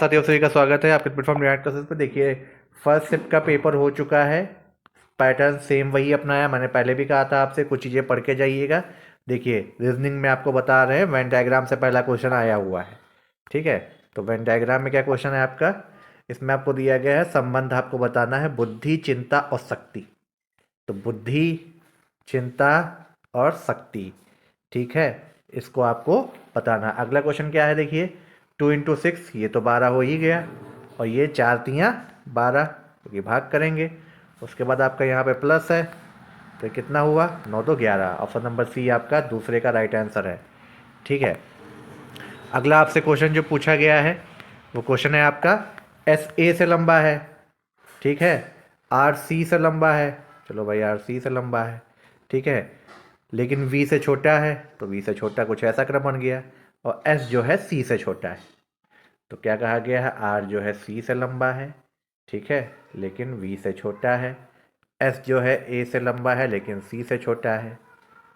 साथियों, सभी का स्वागत है आपके प्लेटफॉर्म रियाट क्लासेस पे। देखिए, फर्स्ट शिफ्ट का पेपर हो चुका है। पैटर्न सेम वही अपनाया, मैंने पहले भी कहा था आपसे कुछ चीज़ें पढ़ के जाइएगा। देखिए, रीजनिंग में आपको बता रहे हैं, वेन डायग्राम से पहला क्वेश्चन आया हुआ है। ठीक है, तो वेन डायग्राम में क्या क्वेश्चन है आपका? इसमें आपको दिया गया है संबंध, आपको बताना है बुद्धि, चिंता और शक्ति। तो बुद्धि, चिंता और शक्ति, ठीक है, इसको आपको बताना। अगला क्वेश्चन क्या है? देखिए, 2 × 6, ये तो 12 हो ही गया, और ये 4×3 = 12, क्योंकि भाग करेंगे। उसके बाद आपका यहाँ पे प्लस है, तो कितना हुआ? 9×2 = 11। ऑप्शन नंबर सी आपका दूसरे का राइट आंसर है। ठीक है, अगला आपसे क्वेश्चन जो पूछा गया है वो क्वेश्चन है आपका, एस ए से लंबा है, ठीक है, आर सी से लंबा है, चलो भाई आर सी से लंबा है, ठीक है, लेकिन वी से छोटा है, तो वी से छोटा कुछ ऐसा क्रम बन गया, और एस जो है सी से छोटा है। तो क्या कहा गया है? आर जो है सी से लंबा है, ठीक है, लेकिन वी से छोटा है। एस जो है ए से लंबा है, लेकिन सी से छोटा है।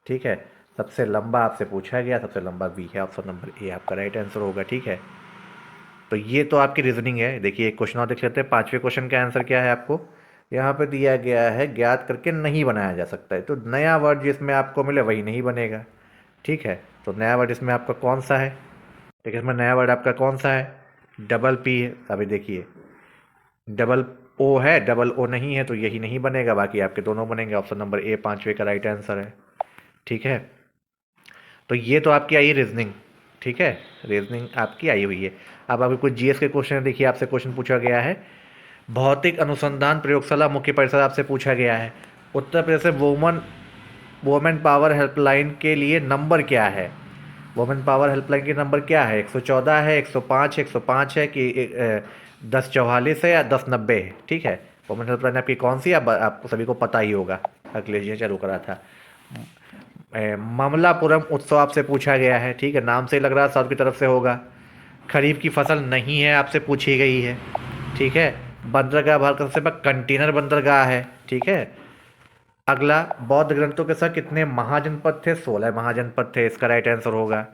ठीक है, सबसे लंबा आपसे पूछा गया, सबसे लंबा वी है। ऑप्शन नंबर ए आपका राइट आंसर होगा। ठीक है, तो ये तो आपकी रीजनिंग है। देखिए, एक क्वेश्चन और देख लेते हैं। पांचवें क्वेश्चन का आंसर क्या है आपको? यहाँ पे दिया गया है, ज्ञात करके नहीं बनाया जा सकता है। तो नया वर्ड जिसमें आपको मिले वही नहीं बनेगा। ठीक है, तो नया वर्ड इसमें आपका कौन सा है? देखिए, इसमें नया वर्ड आपका कौन सा है? डबल पी है। अभी देखिए, डबल ओ है, डबल ओ नहीं है, तो यही नहीं बनेगा, बाकी आपके दोनों बनेंगे। ऑप्शन नंबर ए पांचवे का राइट आंसर है। ठीक है, तो ये तो आपकी आई रीजनिंग। ठीक है, रीजनिंग आपकी आई हुई है। अब अभी कुछ जीएस के क्वेश्चन देखिए, आपसे क्वेश्चन पूछा गया है, भौतिक अनुसंधान प्रयोगशाला मुख्य परिसर आपसे पूछा गया है। उत्तर प्रदेश से वोमेन पावर हेल्पलाइन के लिए नंबर क्या है? वोमेन पावर हेल्पलाइन के नंबर क्या है? 114 है, 105 है, 105 है कि 1044 है या 1090 है? ठीक है, वोमेन हेल्पलाइन आपकी कौन सी है? आपको सभी को पता ही होगा, अखिलेश चालू करा था। ममलापुरम उत्सव आपसे पूछा गया है। ठीक है, नाम से लग रहा है साउथ की तरफ से होगा। खरीफ की फसल नहीं है, आपसे पूछी गई है। ठीक है, बंदरगाह भारत का सबसे बड़ा कंटेनर बंदरगाह है। ठीक है, अगला, बौद्ध ग्रंथों के साथ कितने महाजनपद थे? 16 महाजनपद थे, इसका राइट आंसर होगा।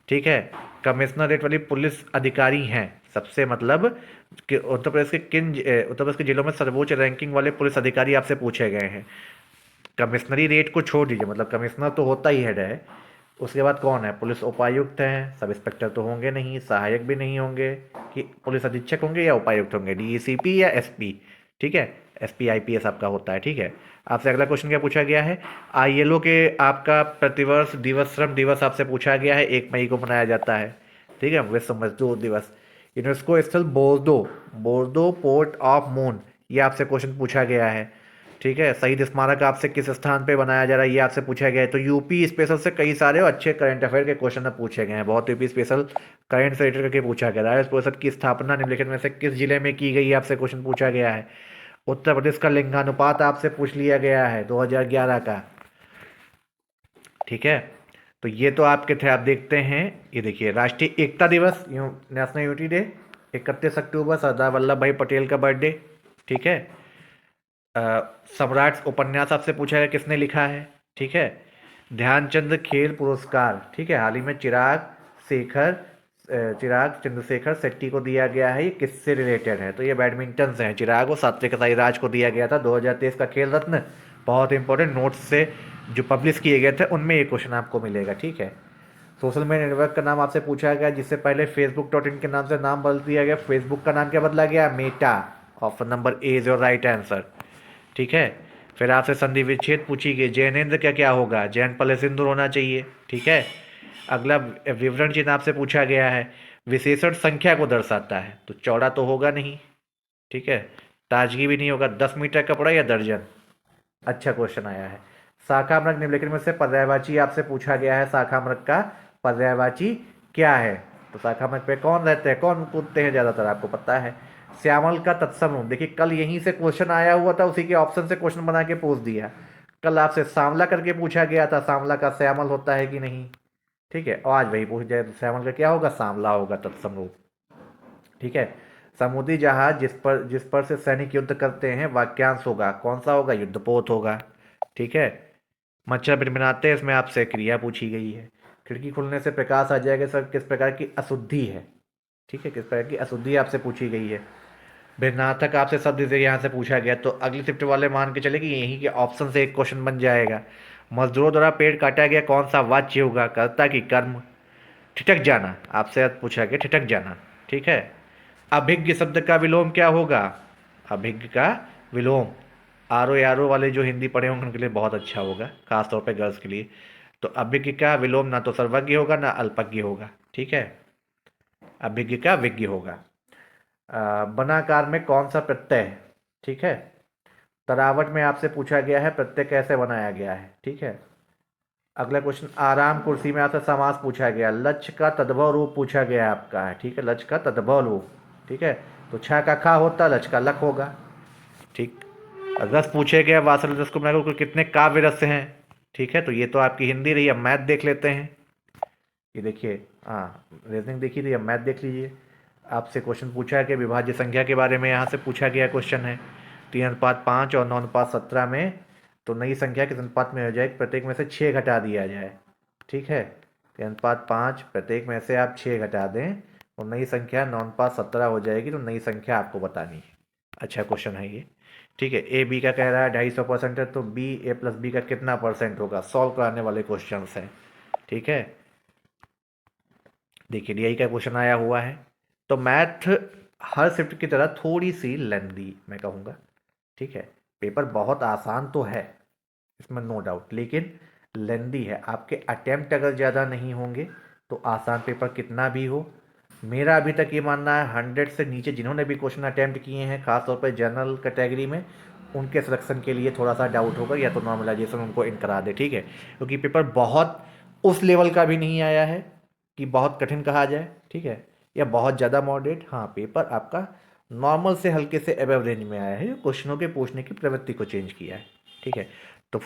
ठीक है, कमिश्नरेट वाली पुलिस अधिकारी हैं सबसे, मतलब कि उत्तर प्रदेश के उत्तर प्रदेश के जिलों में सर्वोच्च रैंकिंग वाले पुलिस अधिकारी आपसे पूछे गए हैं। कमिश्नरी रेट को छोड़ दीजिए, मतलब कमिश्नर तो होता ही हेड है, उसके बाद कौन है? पुलिस उपायुक्त हैं, सब इंस्पेक्टर तो होंगे नहीं, सहायक भी नहीं होंगे, कि पुलिस अधीक्षक होंगे या उपायुक्त होंगे, डीएसीपी या एसपी। ठीक है, एसपी आईपीएस आपका होता है। ठीक है, आपसे अगला क्वेश्चन क्या पूछा गया है? आईएलओ के आपका प्रतिवर्ष दिवस, श्रम दिवस आपसे पूछा गया है, 1 मई को मनाया जाता है। ठीक है, विश्व मजदूर दिवस। यूनेस्को स्थल Bordeaux, Bordeaux port of moon, ये आपसे क्वेश्चन पूछा गया है। ठीक है, शहीद स्मारक आपसे किस स्थान पे बनाया जा रहा है, ये आपसे पूछा गया है। तो यूपी स्पेशल से कई सारे और अच्छे करंट अफेयर के क्वेश्चन पूछे गए हैं, बहुत यूपी स्पेशल करंट से रिलेटेड करके पूछा गया है। राजस्व परिषद की स्थापना निम्नलिखित में से किस जिले में की गई है, आपसे क्वेश्चन पूछा गया है। उत्तर प्रदेश का लिंगानुपात आपसे पूछ लिया गया है 2011 का। ठीक है, तो ये तो आपके थे। आप देखते हैं, ये देखिए, राष्ट्रीय एकता दिवस, नेशनल यूनिटी डे, 31 अक्टूबर, सरदार वल्लभ भाई पटेल का बर्थडे। ठीक है, सम्राट उपन्यास आपसे पूछा है किसने लिखा है। ठीक है, ध्यानचंद खेल पुरस्कार, ठीक है, हाल ही में चिराग चंद्रशेखर शेट्टी को दिया गया है। ये किससे रिलेटेड है? तो ये बैडमिंटन से है। चिराग और सात्विक साईराज को दिया गया था 2023 का खेल रत्न। बहुत इंपॉर्टेंट नोट्स से जो पब्लिश किए गए थे उनमें ये क्वेश्चन आपको मिलेगा। ठीक है, सोशल मीडिया नेटवर्क का नाम आपसे पूछा गया जिससे पहले facebook.in के नाम से नाम बदल दिया गया, फेसबुक का नाम क्या बदला गया? Meta. Option number A is your right answer. ठीक है, फिर आपसे संधि विच्छेद पूछी गई, जैनेन्द्र का क्या होगा? जैन पहले सिंदूर होना चाहिए। ठीक है, अगला विवरण चिन्ह आपसे पूछा गया है, विशेषण संख्या को दर्शाता है, तो चौड़ा तो होगा नहीं। ठीक है, ताजगी भी नहीं होगा। 10 मीटर कपड़ा या दर्जन? अच्छा क्वेश्चन आया है। शाखा मृग निम्नलिखित में से पर्यायवाची आपसे पूछा गया है, शाखा मृग का पर्यायवाची क्या है? तो शाखा मृग पे कौन रहते हैं, कौन कूदते हैं ज्यादातर, आपको पता है। श्यामल का तत्सम रूप, देखिए कल यहीं से क्वेश्चन आया हुआ था, उसी के ऑप्शन से क्वेश्चन बना के पूछ दिया। कल आपसे सांवला करके पूछा गया था, सांवला का श्यामल होता है कि नहीं। ठीक है, और आज वही पूछ जाए, तो श्यामल का क्या होगा? सांवला होगा तत्सम रूप। ठीक है, समुद्री जहाज जिस पर से सैनिक युद्ध करते हैं, वाक्यांश होगा कौन सा होगा? युद्धपोत होगा। ठीक है, मच्छर भिनभिनाते हैं, इसमें आपसे क्रिया पूछी गई है। खिड़की खुलने से प्रकाश आ जाएगा, सर किस प्रकार की अशुद्धि है? ठीक है, किस प्रकार की अशुद्धि आपसे पूछी गई है। भिन्नार्थक आपसे शब्द से यहाँ से पूछा गया, तो अगली शिफ्ट वाले मान के चले कि यहीं के ऑप्शन से एक क्वेश्चन बन जाएगा। मजदूरों द्वारा पेड़ काटा गया, कौन सा वाच्य होगा, कर्ता की कर्म। ठिठक जाना आपसे पूछा गया, ठिठक जाना। ठीक है। अभिज्ञ शब्द का विलोम क्या होगा, अभिज्ञ का विलोम, आरो यारो वाले जो हिंदी पढ़े होंगे उनके लिए बहुत अच्छा होगा, खासतौर पे गर्ल्स के लिए। तो अभिज्ञ का विलोम ना तो सर्वज्ञ होगा ना अल्पज्ञ होगा। ठीक है, अभिज्ञ का विज्ञ होगा। बनाकार में कौन सा प्रत्यय है। ठीक है, तरावट में आपसे पूछा गया है प्रत्यय कैसे बनाया गया है। ठीक है। अगला क्वेश्चन, आराम कुर्सी में आपसे समास पूछा गया, लक्ष्य का तद्भव रूप पूछा गया है आपका है। ठीक है, लक्ष्य का तद्भव रूप। ठीक है, तो छा का खा होता, लक्ष्य का लक होगा। ठीक। रस पूछे गया, वासल रस को बनाकर कितने काव्य रस हैं। ठीक है, तो ये तो आपकी हिंदी रही। अब मैथ देख लेते हैं। ये देखिए, हाँ रीजनिंग देखी थी, अब मैथ देख लीजिए। आपसे क्वेश्चन पूछा है कि विभाज्य संख्या के बारे में यहाँ से पूछा गया क्वेश्चन है। 3:5 और 9:17 में, तो नई संख्या किस अनुपात में हो जाए, प्रत्येक में से 6 घटा दिया जाए। ठीक है, 3:5 प्रत्येक में से आप 6 घटा दें और नई संख्या 9:17 हो जाएगी, तो नई संख्या आपको बतानी है। अच्छा क्वेश्चन है ये। ठीक है, ए बी का कह रहा है 250% है, तो बी ए प्लस बी का कितना परसेंट होगा, सॉल्व कराने वाले क्वेश्चन हैं। ठीक है, देखिए डीआई का क्वेश्चन आया हुआ है। तो मैथ हर शिफ्ट की तरह थोड़ी सी लेंदी मैं कहूँगा। ठीक है, पेपर बहुत आसान तो है, इसमें नो डाउट, लेकिन लेंदी है। आपके अटेम्प्ट अगर ज़्यादा नहीं होंगे तो आसान पेपर कितना भी हो, मेरा अभी तक ये मानना है 100 से नीचे जिन्होंने भी क्वेश्चन अटेम्प्ट किए हैं, खासतौर पर जनरल कैटेगरी में, उनके सिलेक्शन के लिए थोड़ा सा डाउट होगा, या तो नॉर्मलाइजेशन उनको इन करा दे। ठीक है, क्योंकि पेपर बहुत उस लेवल का भी नहीं आया है कि बहुत कठिन कहा जाए। ठीक है, या बहुत ज़्यादा मॉडरेट। हाँ, पेपर आपका नॉर्मल से हल्के से एबव रेंज में आया है, क्वेश्चनों के पूछने की प्रवृत्ति को चेंज किया है। ठीक है, तो